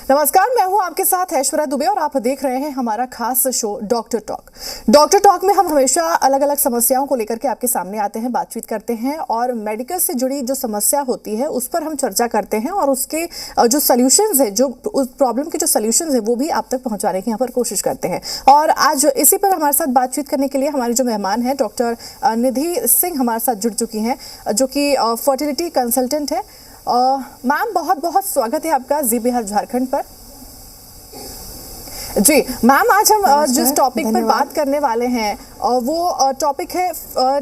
नमस्कार, मैं हूं आपके साथ ऐश्वर्या दुबे और आप देख रहे हैं हमारा खास show doctor talk. Doctor talk में हम हमेशा अलग अलग समस्याओं को लेकर के आपके सामने आते हैं, बातचीत करते हैं और मेडिकल से जुड़ी जो समस्या होती है उस पर हम चर्चा करते हैं और उसके जो सोल्यूशंस है, जो उस प्रॉब्लम के जो सोल्यूशंस है वो भी आप तक पहुंचाने की यहाँ पर कोशिश करते हैं। और आज इसी पर हमारे साथ बातचीत करने के लिए हमारे जो मेहमान हैं डॉक्टर निधि सिंह हमारे साथ जुड़ चुकी हैं, जो कि फर्टिलिटी कंसल्टेंट है। मैम, बहुत बहुत स्वागत है आपका जी बिहार झारखंड पर। जी मैम, आज हम जिस टॉपिक पर बात करने वाले हैं वो टॉपिक है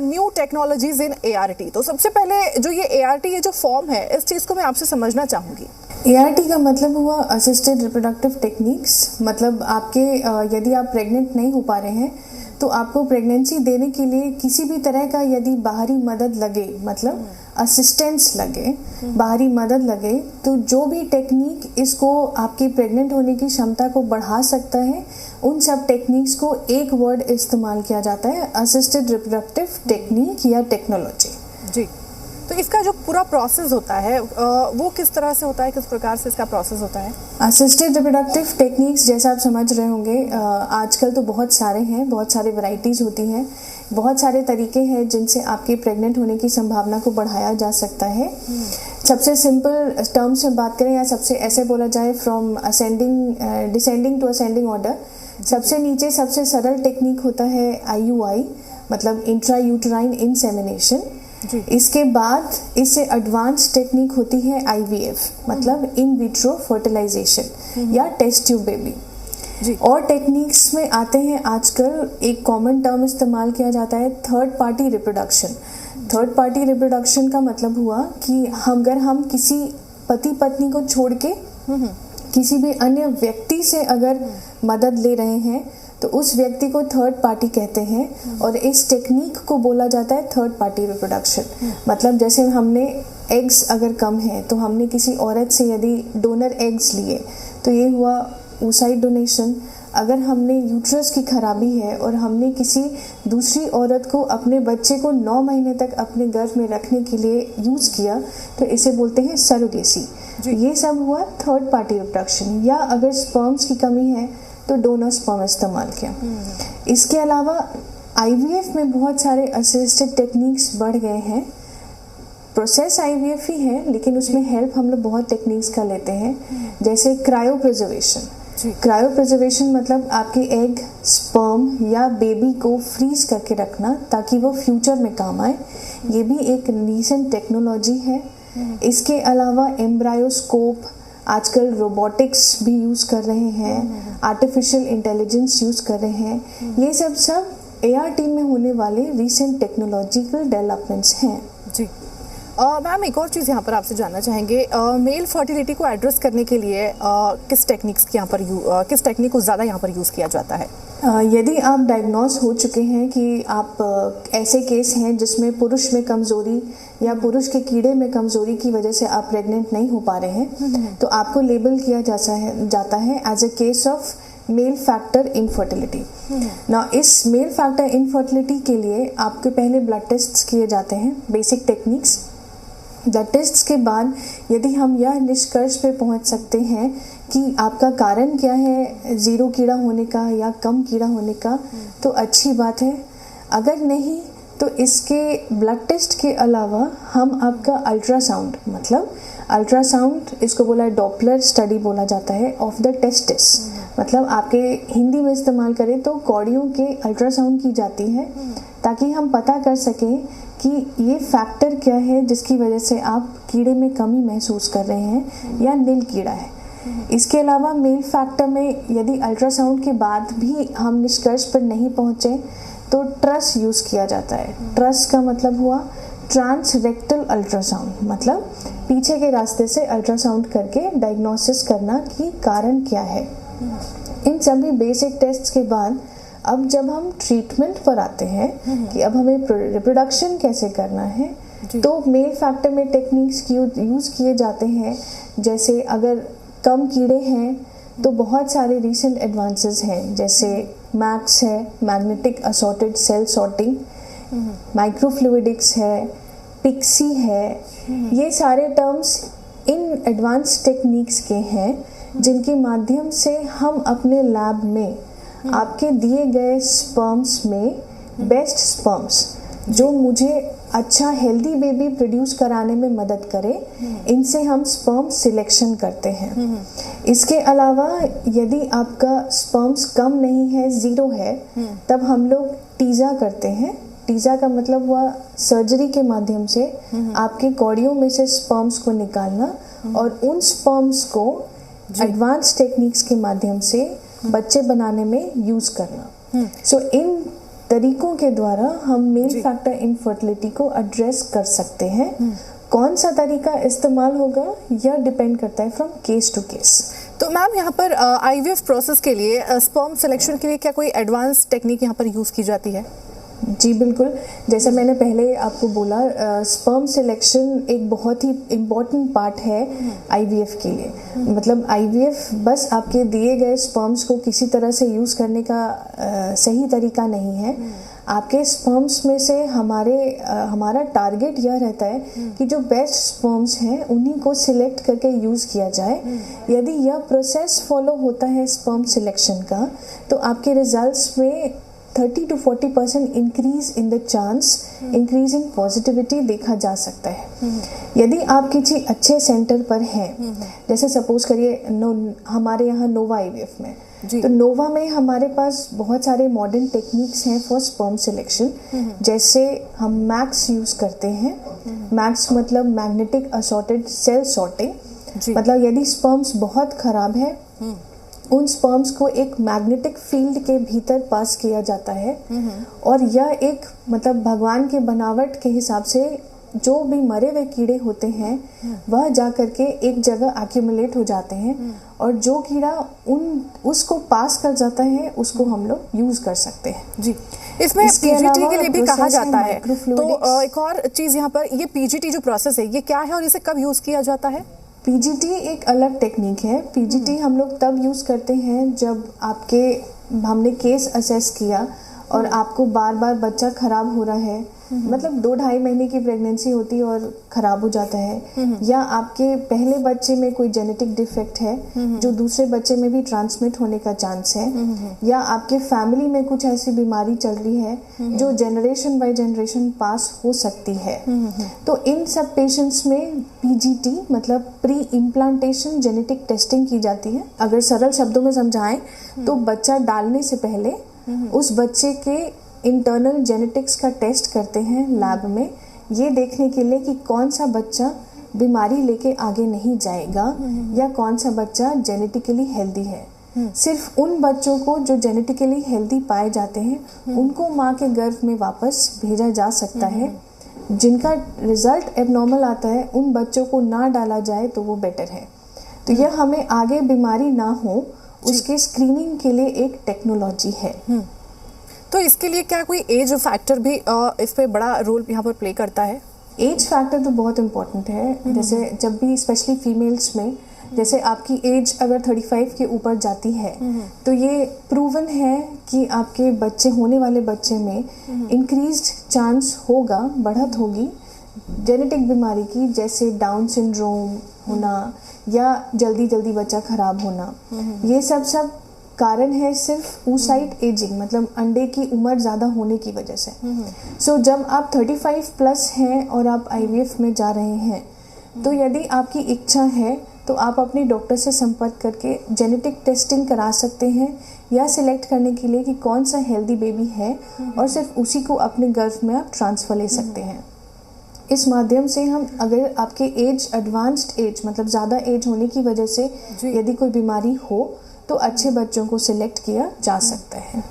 न्यू टेक्नोलॉजीज इन ART। तो सबसे पहले जो ये ART ये जो फॉर्म है, इस चीज़ को मैं आपसे समझना चाहूँगी। ART का मतलब हुआ असिस्टेड रिप्रोडक्टिव टेक्निक्स। मतलब आपके यदि आप प्रेग्नेंट नहीं हो पा रहे हैं तो आपको प्रेगनेंसी देने के लिए किसी भी तरह का यदि बाहरी मदद लगे, मतलब असिस्टेंस लगे, बाहरी मदद लगे, तो जो भी टेक्निक इसको आपकी प्रेग्नेंट होने की क्षमता को बढ़ा सकता है, उन सब टेक्निक्स को एक वर्ड इस्तेमाल किया जाता है, असिस्टेड रिप्रोडक्टिव टेक्निक या टेक्नोलॉजी। जी, तो इसका जो पूरा प्रोसेस होता है वो किस तरह से होता है, किस प्रकार से इसका प्रोसेस होता है? असिस्टेड रिप्रोडक्टिव टेक्निक्स जैसा आप समझ रहे होंगे, आजकल तो बहुत सारे हैं, बहुत सारे वैरायटीज़ होती हैं, बहुत सारे तरीके हैं जिनसे आपके प्रेग्नेंट होने की संभावना को बढ़ाया जा सकता है। सबसे सिंपल टर्म्स में बात करें या सबसे ऐसे बोला जाए, from descending to ascending order, सबसे नीचे सबसे सरल टेक्निक होता है IUI, मतलब इंट्रा यूटराइन इंसेमिनेशन। इसके बाद इससे एडवांस टेक्निक होती है IVF, मतलब इन विट्रो फर्टिलाइजेशन या टेस्ट ट्यूब बेबी। और टेक्निक्स में आते हैं आजकल एक कॉमन टर्म इस्तेमाल किया जाता है, third party reproduction. Third party reproduction का मतलब हुआ कि अगर हम किसी पति पत्नी को छोड़ के किसी भी अन्य व्यक्ति से अगर मदद ले रहे हैं तो उस व्यक्ति को थर्ड पार्टी कहते हैं और इस टेक्निक को बोला जाता है थर्ड पार्टी रिप्रोडक्शन। मतलब जैसे हमने एग्स अगर कम है तो हमने किसी औरत से यदि डोनर एग्स लिए तो ये हुआ oocyte डोनेशन। अगर हमने यूट्रस की खराबी है और हमने किसी दूसरी औरत को अपने बच्चे को 9 महीने तक अपने गर्भ में रखने के लिए यूज़ किया तो इसे बोलते हैं सरोगेसी। ये सब हुआ थर्ड पार्टी रिप्रोडक्शन। या अगर स्पर्म्स की कमी है तो डोनर स्पर्म इस्तेमाल किया। इसके अलावा IVF में बहुत सारे असिस्टेड टेक्निक्स बढ़ गए हैं। प्रोसेस IVF ही है लेकिन उसमें हेल्प हम लोग बहुत टेक्निक्स का लेते हैं, जैसे क्रायो प्रिजर्वेशन। क्रायो प्रिजर्वेशन मतलब आपके एग, स्पर्म या बेबी को फ्रीज करके रखना ताकि वो फ्यूचर में काम आए। ये भी एक रीसेंट टेक्नोलॉजी है। इसके अलावा एम्ब्रायोस्कोप, आजकल रोबोटिक्स भी यूज़ कर रहे हैं, आर्टिफिशियल इंटेलिजेंस यूज़ कर रहे हैं। ये सब ART में होने वाले रीसेंट टेक्नोलॉजिकल डेवलपमेंट्स हैं। जी मैम, एक और चीज़ यहाँ पर आपसे जानना चाहेंगे, मेल फर्टिलिटी को एड्रेस करने के लिए किस टेक्निक को ज़्यादा यहाँ पर यूज़ किया जाता है? यदि आप डायग्नोस हो चुके हैं कि आप ऐसे केस हैं जिसमें पुरुष में कमज़ोरी या पुरुष के कीड़े में कमज़ोरी की वजह से आप प्रेग्नेंट नहीं हो पा रहे हैं, तो आपको लेबल किया जाता है as a case of male factor infertility. ना इस मेल फैक्टर इनफर्टिलिटी के लिए आपके पहले ब्लड टेस्ट किए जाते हैं, बेसिक टेक्निक्स। ब्लड टेस्ट के बाद यदि हम यह निष्कर्ष पे पहुंच सकते हैं कि आपका कारण क्या है, 0 कीड़ा होने का या कम कीड़ा होने का, तो अच्छी बात है। अगर नहीं तो इसके ब्लड टेस्ट के अलावा हम आपका अल्ट्रासाउंड, मतलब अल्ट्रासाउंड इसको बोला डॉपलर स्टडी बोला जाता है ऑफ द टेस्टिस, मतलब आपके हिंदी में इस्तेमाल करें तो कौड़ियों के अल्ट्रासाउंड की जाती है ताकि हम पता कर सकें कि ये फैक्टर क्या है जिसकी वजह से आप कीड़े में कमी महसूस कर रहे हैं या नील कीड़ा है। इसके अलावा मेल फैक्टर में यदि अल्ट्रासाउंड के बाद भी हम निष्कर्ष पर नहीं पहुँचे तो ट्रस यूज़ किया जाता है। ट्रस का मतलब हुआ ट्रांस रेक्टल अल्ट्रासाउंड, मतलब पीछे के रास्ते से अल्ट्रासाउंड करके डायग्नोसिस करना कि कारण क्या है। इन सभी बेसिक टेस्ट्स के बाद अब जब हम ट्रीटमेंट पर आते हैं कि अब हमें रिप्रोडक्शन कैसे करना है, तो मेल फैक्टर में टेक्निक्स यूज़ किए जाते हैं। जैसे अगर कम कीड़े हैं तो बहुत सारे रीसेंट एडवांसेस हैं, जैसे मैक्स है, मैग्नेटिक असॉर्टेड सेल सॉर्टिंग, माइक्रोफ्लूइडिक्स है, पिक्सी है। ये सारे टर्म्स इन एडवांस टेक्निक्स के हैं जिनके माध्यम से हम अपने लैब में आपके दिए गए स्पर्म्स में बेस्ट स्पर्म्स जो मुझे अच्छा हेल्दी बेबी प्रोड्यूस कराने में मदद करे, इनसे हम स्पर्म सिलेक्शन करते हैं। इसके अलावा यदि आपका स्पर्म्स कम नहीं है, ज़ीरो है, तब हम लोग टीज़ा करते हैं। टीज़ा का मतलब हुआ सर्जरी के माध्यम से आपके कौड़ियों में से स्पर्म्स को निकालना और उन स्पर्म्स को एडवांस टेक्निक्स के माध्यम से बच्चे बनाने में यूज़ करना। सो इन तरीकों के द्वारा हम मेल फैक्टर इनफर्टिलिटी को एड्रेस कर सकते हैं। कौन सा तरीका इस्तेमाल होगा यह डिपेंड करता है फ्रॉम केस टू केस। तो मैम यहाँ पर आईवीएफ प्रोसेस के लिए स्पर्म सिलेक्शन के लिए क्या कोई एडवांस टेक्निक यहाँ पर यूज़ की जाती है? जी बिल्कुल, जैसा मैंने पहले आपको बोला, स्पर्म सिलेक्शन एक बहुत ही इम्पॉर्टेंट पार्ट है आईवीएफ के लिए। मतलब आईवीएफ बस आपके दिए गए स्पर्म्स को किसी तरह से यूज़ करने का सही तरीका नहीं है। आपके स्पर्म्स में से हमारा टारगेट यह रहता है कि जो बेस्ट स्पर्म्स हैं उन्हीं को सिलेक्ट करके यूज़ किया जाए। यदि यह प्रोसेस फॉलो होता है स्पर्म सिलेक्शन का, तो आपके रिजल्ट्स में 30 to 40% increase in the chance, increase in positivity देखा जा सकता है। यदि आप किसी अच्छे सेंटर पर हैं, जैसे सपोज करिए हमारे यहाँ नोवा आईवीएफ में, तो नोवा में हमारे पास बहुत सारे मॉडर्न टेक्निक्स हैं फॉर स्पर्म सिलेक्शन। जैसे हम मैक्स यूज़ करते हैं। मैक्स मतलब मैग्नेटिक असॉर्टेड सेल सॉर्टिंग। मतलब यदि स्पर्म्स बहुत ख़राब है, उन स्पर्म्स को एक मैग्नेटिक फील्ड के भीतर पास किया जाता है और यह एक मतलब भगवान के बनावट के हिसाब से जो भी मरे हुए कीड़े होते हैं वह जा करके एक जगह एक्यूमुलेट हो जाते हैं और जो कीड़ा उसको पास कर जाता है उसको हम लोग यूज़ कर सकते हैं। जी, इसमें पीजीटी के लिए भी कहा जाता है। तो एक और चीज़ यहाँ पर, ये पीजीटी जो प्रोसेस है ये क्या है और इसे कब यूज़ किया जाता है? पीजीटी एक अलग टेक्निक है। पीजीटी हम लोग तब यूज़ करते हैं जब हमने केस असेस किया और आपको बार बार बच्चा ख़राब हो रहा है, मतलब 2-2.5 महीने की प्रेगनेंसी होती है और ख़राब हो जाता है, या आपके पहले बच्चे में कोई जेनेटिक डिफेक्ट है जो दूसरे बच्चे में भी ट्रांसमिट होने का चांस है, या आपके फैमिली में कुछ ऐसी बीमारी चल रही है जो जनरेशन बाय जनरेशन पास हो सकती है। तो इन सब पेशेंट्स में पीजीटी मतलब प्री इम्प्लांटेशन जेनेटिक टेस्टिंग की जाती है। अगर सरल शब्दों में समझाएं तो बच्चा डालने से पहले उस बच्चे के इंटरनल जेनेटिक्स का टेस्ट करते हैं लैब में, ये देखने के लिए कि कौन सा बच्चा बीमारी लेके आगे नहीं जाएगा या कौन सा बच्चा जेनेटिकली हेल्दी है। सिर्फ उन बच्चों को जो जेनेटिकली हेल्दी पाए जाते हैं उनको माँ के गर्भ में वापस भेजा जा सकता है। जिनका रिजल्ट एबनॉर्मल आता है उन बच्चों को ना डाला जाए तो वो बेटर है। तो यह हमें आगे बीमारी ना हो उसके स्क्रीनिंग के लिए एक टेक्नोलॉजी है। तो इसके लिए क्या कोई एज फैक्टर भी इस पे बड़ा रोल यहाँ पर प्ले करता है? एज फैक्टर तो बहुत इम्पोर्टेंट है। जैसे जब भी स्पेशली फीमेल्स में, जैसे आपकी एज अगर 35 के ऊपर जाती है तो ये प्रूवन है कि आपके बच्चे होने वाले बच्चे में इंक्रीज्ड चांस होगा, बढ़त होगी जेनेटिक बीमारी की, जैसे डाउन सिंड्रोम होना या जल्दी जल्दी बच्चा खराब होना। ये सब कारण है सिर्फ oocyte एजिंग, मतलब अंडे की उम्र ज़्यादा होने की वजह से। सो जब आप 35 प्लस हैं और आप आईवीएफ में जा रहे हैं तो यदि आपकी इच्छा है तो आप अपने डॉक्टर से संपर्क करके जेनेटिक टेस्टिंग करा सकते हैं या सिलेक्ट करने के लिए कि कौन सा हेल्दी बेबी है और सिर्फ उसी को अपने गर्भ में आप ट्रांसफ़र ले सकते हैं। इस माध्यम से हम, अगर आपके एज एडवांस्ड एज मतलब ज़्यादा एज होने की वजह से यदि कोई बीमारी हो तो अच्छे बच्चों को सिलेक्ट किया जा सकता है।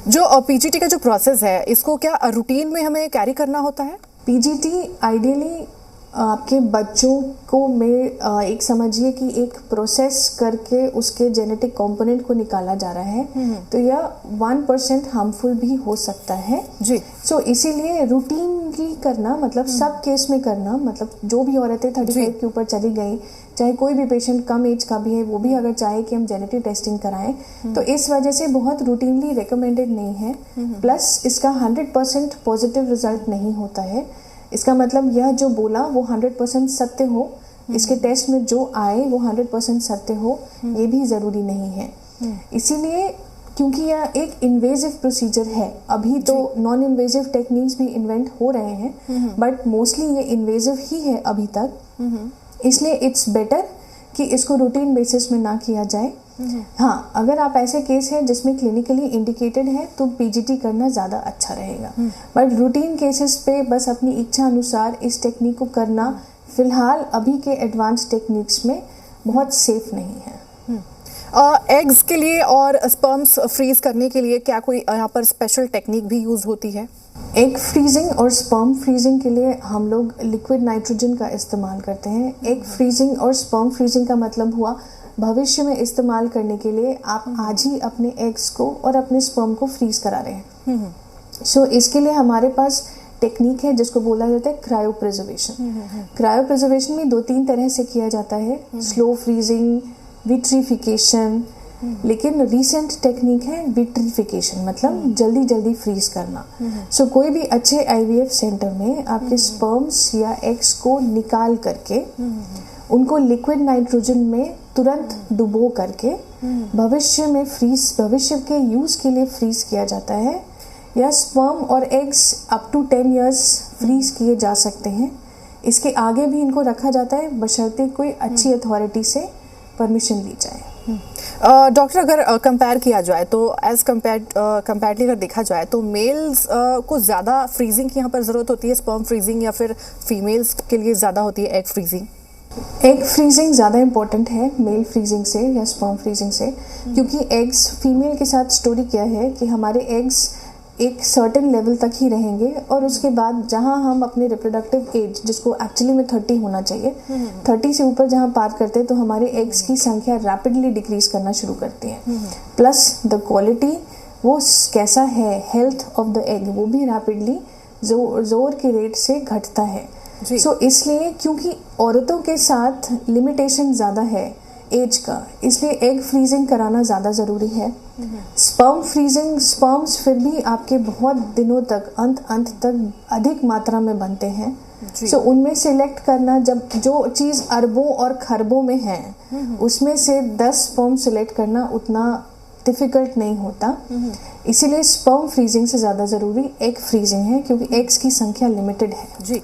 जो पीजीटी का जो प्रोसेस है इसको क्या रूटीन में हमें कैरी करना होता है? पीजीटी आइडियली आपके बच्चों को एक समझिए कि एक प्रोसेस करके उसके जेनेटिक कंपोनेंट को निकाला जा रहा है, तो यह 1% हार्मफुल भी हो सकता है जी। सो इसीलिए रूटीनली करना, मतलब सब केस में करना, मतलब जो भी औरतें 35 के ऊपर चली गई, चाहे कोई भी पेशेंट कम एज का भी है वो भी अगर चाहे कि हम जेनेटिक टेस्टिंग कराएं तो इस वजह से बहुत रूटीनली रिकमेंडेड नहीं है। प्लस इसका 100% पॉजिटिव रिजल्ट नहीं होता है। इसका मतलब यह जो बोला वो 100% सत्य हो इसके टेस्ट में जो आए वो 100% सत्य हो ये भी ज़रूरी नहीं है। इसीलिए क्योंकि यह एक इन्वेजिव प्रोसीजर है, अभी तो नॉन इन्वेजिव टेक्निक्स भी इन्वेंट हो रहे हैं बट मोस्टली ये इन्वेजिव ही है अभी तक, इसलिए इट्स बेटर कि इसको रूटीन बेसिस में ना किया जाए। हाँ, अगर आप ऐसे केस हैं जिसमें क्लिनिकली इंडिकेटेड है तो पीजीटी करना ज़्यादा अच्छा रहेगा, बट रूटीन केसेस पे बस अपनी इच्छा अनुसार इस टेक्निक को करना फिलहाल अभी के एडवांस टेक्निक्स में बहुत सेफ नहीं है। एग्स के लिए और स्पर्म्स फ्रीज करने के लिए क्या कोई यहाँ पर स्पेशल टेक्निक भी यूज़ होती है? एग फ्रीजिंग और स्पर्म फ्रीजिंग के लिए हम लोग लिक्विड नाइट्रोजन का इस्तेमाल करते हैं। एग फ्रीजिंग और स्पर्म फ्रीजिंग का मतलब हुआ भविष्य में इस्तेमाल करने के लिए आप आज ही अपने एग्स को और अपने स्पर्म को फ्रीज करा रहे हैं। सो इसके लिए हमारे पास टेक्निक है जिसको बोला जाता है क्रायो प्रिजर्वेशन। क्रायो प्रिजर्वेशन में 2-3 तरह से किया जाता है, स्लो फ्रीजिंग, विट्रीफिकेशन, लेकिन रिसेंट टेक्निक है विट्रीफिकेशन, मतलब जल्दी जल्दी फ्रीज करना। सो कोई भी अच्छे आईवीएफ सेंटर में आपके स्पर्म्स या एग्स को निकाल करके उनको लिक्विड नाइट्रोजन में तुरंत डुबो करके भविष्य के यूज़ के लिए फ्रीज किया जाता है, या स्पर्म और eggs up to 10 years freeze किए जा सकते हैं। इसके आगे भी इनको रखा जाता है बशर्ते कोई अच्छी अथॉरिटी से परमिशन ली जाए। डॉक्टर, अगर कंपेयर किया जाए तो एज कंपेरेटली अगर देखा जाए तो मेल्स को ज़्यादा फ्रीजिंग की यहाँ पर ज़रूरत होती है स्पर्म फ्रीजिंग, या फिर फीमेल्स के लिए ज़्यादा होती है एग फ्रीजिंग? एग फ्रीजिंग ज़्यादा इम्पोर्टेंट है मेल फ्रीजिंग से या स्पर्म फ्रीजिंग से, क्योंकि एग्स फीमेल के साथ स्टोरी क्या है कि हमारे एग्स एक सर्टेन लेवल तक ही रहेंगे और उसके बाद जहाँ हम अपने रिप्रोडक्टिव एज, जिसको एक्चुअली में 30 होना चाहिए, 30 से ऊपर जहाँ पार करते हैं तो हमारे एग्स की संख्या रैपिडली डिक्रीज करना शुरू करती है। प्लस द क्वालिटी, वो कैसा है, हेल्थ ऑफ द एग, वो भी रैपिडली जोर के रेट से घटता है। सो इसलिए क्योंकि औरतों के साथ लिमिटेशन ज़्यादा है एज का, इसलिए एग फ्रीजिंग कराना ज़्यादा ज़रूरी है। स्पर्म फ्रीजिंग, स्पर्म्स फिर भी आपके बहुत दिनों तक अंत तक अधिक मात्रा में बनते हैं। सो उनमें सिलेक्ट करना, जब जो चीज़ अरबों और खरबों में है उसमें से 10 स्पर्म सिलेक्ट करना उतना डिफ़िकल्ट नहीं होता। इसीलिए स्पर्म फ्रीजिंग से ज़्यादा ज़रूरी एग फ्रीजिंग है, क्योंकि एग्स की संख्या लिमिटेड है। जी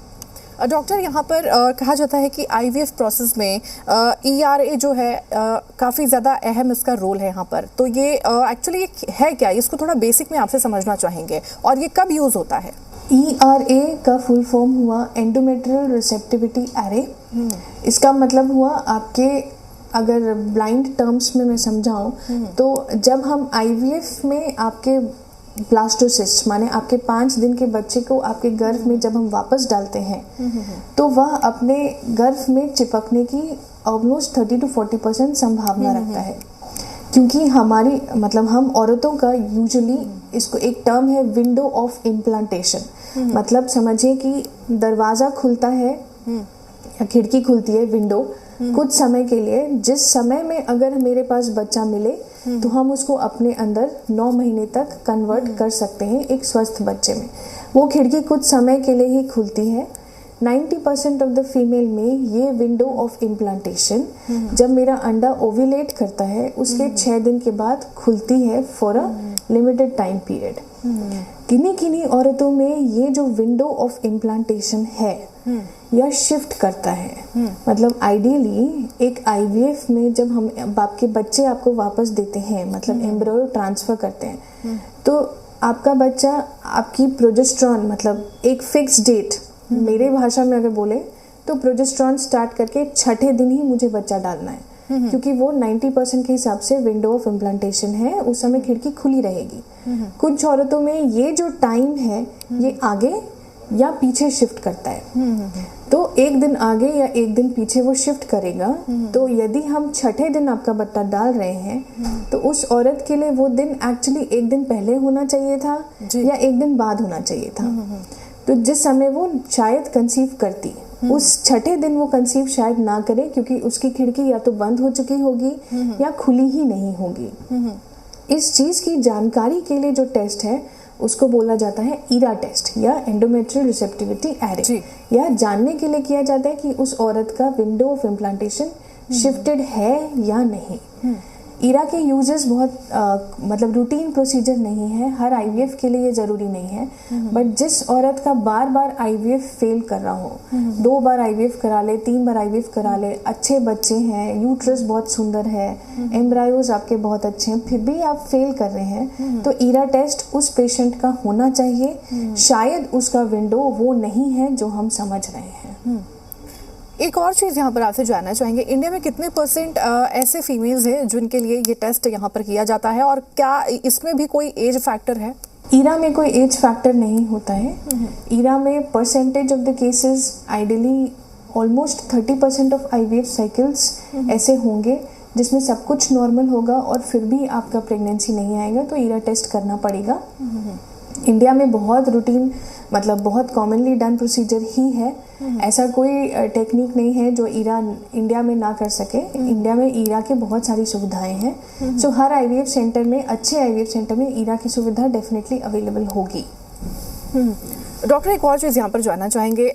डॉक्टर, यहाँ पर कहा जाता है कि आईवीएफ प्रोसेस में ERA जो है काफ़ी ज़्यादा अहम इसका रोल है यहाँ पर, तो ये एक्चुअली ये है क्या? इसको थोड़ा बेसिक में आपसे समझना चाहेंगे, और ये कब यूज़ होता है? ERA का फुल फॉर्म हुआ एंडोमेट्रियल रिसेप्टिविटी एरे। इसका मतलब हुआ आपके, अगर ब्लाइंड टर्म्स में मैं समझाऊं तो जब हम IVF में आपके ब्लास्टोसिस्ट माने आपके 5 दिन के बच्चे को आपके गर्भ में जब हम वापस डालते हैं तो वह अपने गर्भ में चिपकने की ऑलमोस्ट 30 to 40% संभावना रखता है, क्योंकि हमारी मतलब हम औरतों का यूजुअली, इसको एक टर्म है विंडो ऑफ इम्प्लांटेशन, मतलब समझिए कि दरवाज़ा खुलता है या खिड़की खुलती है, विंडो कुछ समय के लिए, जिस समय में अगर मेरे पास बच्चा मिले तो हम उसको अपने अंदर 9 महीने तक कन्वर्ट कर सकते हैं एक स्वस्थ बच्चे में। वो खिड़की कुछ समय के लिए ही खुलती है। 90% ऑफ द फीमेल में ये विंडो ऑफ इम्प्लांटेशन जब मेरा अंडा ओव्यूलेट करता है उसके 6 दिन के बाद खुलती है for a limited time period. किन्हीं औरतों में ये जो विंडो ऑफ इम्प्लांटेशन है यह शिफ्ट करता है। मतलब आइडियली एक IVF में जब हम आपके बच्चे आपको वापस देते हैं, मतलब एम्ब्रियो ट्रांसफ़र करते हैं, तो आपका बच्चा आपकी प्रोजेस्टेरॉन, मतलब एक फिक्स डेट, मेरे भाषा में अगर बोले तो प्रोजेस्टेरॉन स्टार्ट करके 6ठे दिन ही मुझे बच्चा डालना है, क्योंकि वो 90% के हिसाब से विंडो ऑफ इम्प्लांटेशन है, उस समय खिड़की खुली रहेगी। कुछ औरतों में ये जो टाइम है ये आगे या पीछे शिफ्ट करता है, तो एक दिन आगे या एक दिन पीछे वो शिफ्ट करेगा। तो यदि हम 6ठे दिन आपका बच्चा डाल रहे हैं तो उस औरत के लिए वो दिन एक्चुअली एक दिन पहले होना चाहिए था या एक दिन बाद होना चाहिए था। तो जिस समय वो शायद कंसीव करती, उस 6ठे दिन वो कंसीव शायद ना करे, क्योंकि उसकी खिड़की या तो बंद हो चुकी होगी या खुली ही नहीं होगी। इस चीज़ की जानकारी के लिए जो टेस्ट है उसको बोला जाता है ईरा टेस्ट या एंडोमेट्रियल रिसेप्टिविटी एरे, या जानने के लिए किया जाता है कि उस औरत का विंडो ऑफ इम्प्लांटेशन शिफ्टेड है या नहीं। ईरा के यूजेस बहुत मतलब रूटीन प्रोसीजर नहीं है, हर आईवीएफ के लिए ये ज़रूरी नहीं है, बट जिस औरत का बार बार आईवीएफ फेल कर रहा हो, 2 बार आईवीएफ करा ले, 3 बार आईवीएफ करा ले, अच्छे बच्चे हैं, यूट्रस बहुत सुंदर है, एम्ब्रायोज आपके बहुत अच्छे हैं, फिर भी आप फेल कर रहे हैं, तो ईरा टेस्ट उस पेशेंट का होना चाहिए। शायद उसका विंडो वो नहीं है जो हम समझ रहे हैं। एक और चीज़ यहाँ पर आपसे जानना चाहेंगे, इंडिया में कितने % ऐसे फीमेल्स हैं जिनके लिए ये टेस्ट यहाँ पर किया जाता है, और क्या इसमें भी कोई एज फैक्टर है? ईरा में कोई एज फैक्टर नहीं होता है। ईरा में percentage of the cases ideally almost 30% of IVF cycles ऐसे होंगे जिसमें सब कुछ नॉर्मल होगा और फिर भी आपका प्रेगनेंसी नहीं आएगा, तो ईरा टेस्ट करना पड़ेगा। इंडिया में बहुत रूटीन मतलब बहुत कॉमनली डन प्रोसीजर ही है, ऐसा कोई टेक्निक नहीं है जो ईरा इंडिया में ना कर सके। इंडिया में ईरा के बहुत सारी सुविधाएं हैं, सो हर आईवीएफ सेंटर में, अच्छे आईवीएफ सेंटर में ईरा की सुविधा डेफिनेटली अवेलेबल होगी। डॉक्टर, एक और चीज़ यहाँ पर जानना चाहेंगे,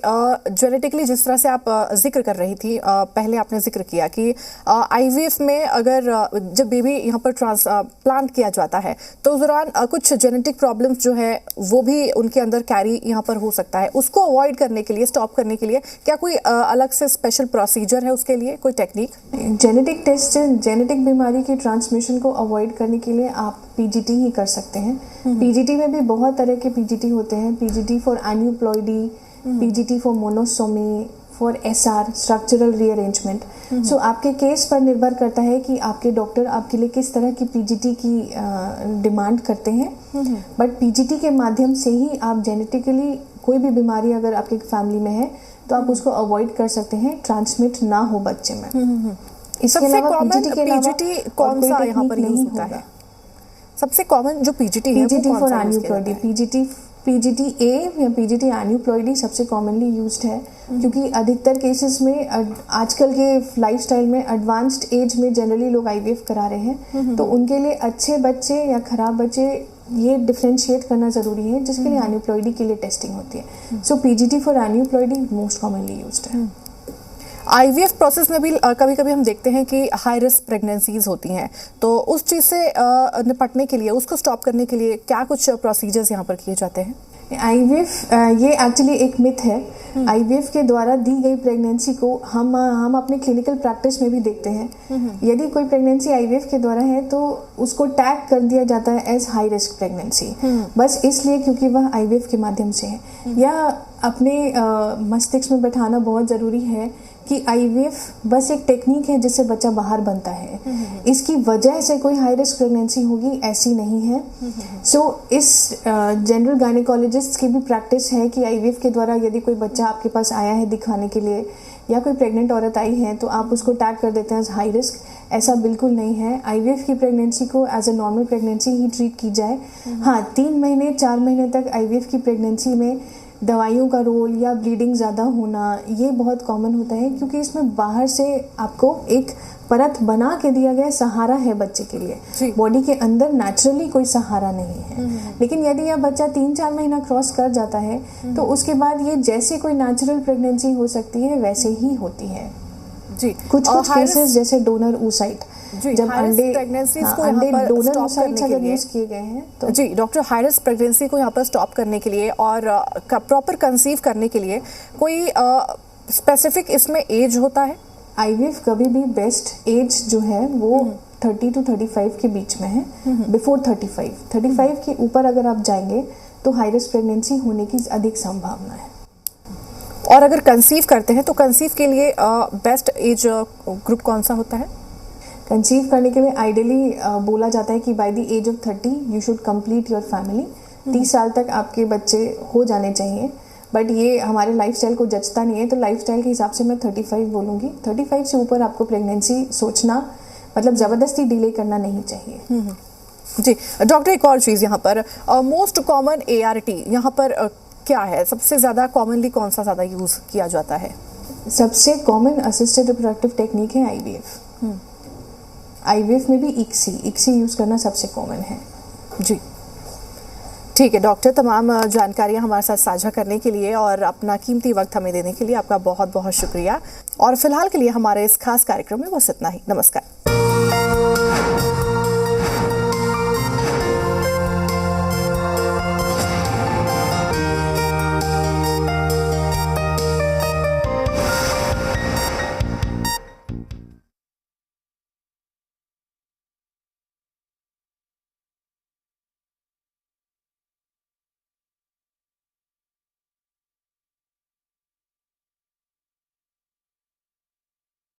जेनेटिकली जिस तरह से आप जिक्र कर रही थी, पहले आपने जिक्र किया कि आईवीएफ में अगर जब बेबी यहाँ पर ट्रांसप्लांट किया जाता है तो उस दौरान कुछ जेनेटिक प्रॉब्लम्स जो है वो भी उनके अंदर कैरी यहाँ पर हो सकता है, उसको अवॉइड करने के लिए, स्टॉप करने के लिए क्या कोई अलग से स्पेशल प्रोसीजर है, उसके लिए कोई टेक्निक? जेनेटिक टेस्ट से जेनेटिक बीमारी की ट्रांसमिशन को अवॉइड करने के लिए आप पीजीटी ही कर सकते हैं। पीजीटी में भी बहुत तरह के पीजीटी होते हैं, PGT for aneuploidy, PGT for monosomy, for SR structural rearrangement. So आपके केस पर निर्भर करता है कि आपके डॉक्टर आपके लिए किस तरह की पीजीटी की डिमांड करते हैं, बट पीजीटी के माध्यम से ही आप जेनेटिकली कोई भी बीमारी अगर आपके फैमिली में है तो आप उसको अवॉइड कर सकते हैं, ट्रांसमिट ना हो बच्चे में। इसके अलावा पीजीटी कौन सा यहाँ पर यूज होता है? सबसे कॉमन जो पीजीटी है, पीजीटी फॉर एन्यूप्लॉइडी, पीजीटी ए या पीजीटी एन्यूप्लॉइडी सबसे कॉमनली यूज्ड है, क्योंकि अधिकतर केसेस में आजकल के लाइफस्टाइल में एडवांस्ड एज में जनरली लोग आईवीएफ करा रहे हैं, तो उनके लिए अच्छे बच्चे या खराब बच्चे ये डिफरेंशिएट करना ज़रूरी है, जिसके लिए एन्यूप्लॉइडी के लिए टेस्टिंग होती है। So PGT for aneuploidy most commonly used है। आईवीएफ प्रोसेस में भी कभी कभी हम देखते हैं कि हाई रिस्क प्रेगनेंसीज होती हैं, तो उस चीज़ से निपटने के लिए, उसको स्टॉप करने के लिए क्या कुछ प्रोसीजर्स यहाँ पर किए जाते हैं? आईवीएफ ये एक्चुअली एक मिथ है। आईवीएफ के द्वारा दी गई प्रेगनेंसी को हम अपने क्लिनिकल प्रैक्टिस में भी देखते हैं। यदि कोई प्रेगनेंसी आईवीएफ के द्वारा है तो उसको टैग कर दिया जाता है एज हाई रिस्क प्रेगनेंसी, बस इसलिए क्योंकि वह आईवीएफ के माध्यम से है। या अपने मस्तिष्क में बैठाना बहुत ज़रूरी है कि आईवीएफ बस एक टेक्निक है जिससे बच्चा बाहर बनता है, इसकी वजह से कोई हाई रिस्क प्रेगनेंसी होगी ऐसी नहीं है। सो इस जनरल गायनेकोलॉजिस्ट की भी प्रैक्टिस है कि आईवीएफ के द्वारा यदि कोई बच्चा आपके पास आया है दिखाने के लिए या कोई प्रेग्नेंट औरत आई है तो आप उसको टैग कर देते हैं एज हाई रिस्क। ऐसा बिल्कुल नहीं है। आईवीएफ की प्रेगनेंसी को एज अ नॉर्मल प्रेगनेंसी ही ट्रीट की जाए। हाँ, 3 महीने 4 महीने तक आईवीएफ की प्रेगनेंसी में दवाइयों का रोल या ब्लीडिंग ज़्यादा होना ये बहुत कॉमन होता है, क्योंकि इसमें बाहर से आपको एक परत बना के दिया गया सहारा है बच्चे के लिए, बॉडी के अंदर नेचुरली कोई सहारा नहीं है। लेकिन यदि यह बच्चा 3-4 महीना क्रॉस कर जाता है तो उसके बाद ये जैसे कोई नेचुरल प्रेगनेंसी हो सकती है वैसे ही होती है जी। कुछ केसेस जैसे डोनर oocyte, जब अंडे डोनर oocytes अगर यूज किए गए हैं तो जी डॉक्टर, हाई रिस्क प्रेगनेंसी को यहाँ पर स्टॉप करने के लिए और प्रॉपर कंसीव करने के लिए कोई स्पेसिफिक इसमें एज होता है? आईवीएफ कभी भी बेस्ट एज जो है वो 30 to 35 के बीच में है। बिफोर 35 के ऊपर अगर आप जाएंगे तो हाई रिस्क प्रेगनेंसी होने की अधिक संभावना है। और अगर कंसीव करते हैं तो कंसीव के लिए बेस्ट एज ग्रुप कौन सा होता है? कंसीव करने के लिए आइडियली बोला जाता है कि by the age of 30 you should complete your family. 30 साल तक आपके बच्चे हो जाने चाहिए, बट ये हमारे लाइफस्टाइल को जचता नहीं है, तो लाइफस्टाइल के हिसाब से मैं 35 बोलूँगी। 35 से ऊपर आपको प्रेगनेंसी सोचना मतलब ज़बरदस्ती डिले करना नहीं चाहिए। जी डॉक्टर, एक और चीज़ यहाँ पर मोस्ट कॉमन ART यहाँ पर क्या है? सबसे ज़्यादा कॉमनली कौन सा ज़्यादा यूज़ किया जाता है? सबसे कॉमन असिस्टेड रिप्रोडक्टिव टेक्निक है आईवीएफ। आईवीएफ में भी इक्सी यूज़ करना सबसे कॉमन है। जी ठीक है डॉक्टर, तमाम जानकारियां हमारे साथ साझा करने के लिए और अपना कीमती वक्त हमें देने के लिए आपका बहुत बहुत शुक्रिया। और फिलहाल के लिए हमारे इस खास कार्यक्रम में बस इतना ही। नमस्कार।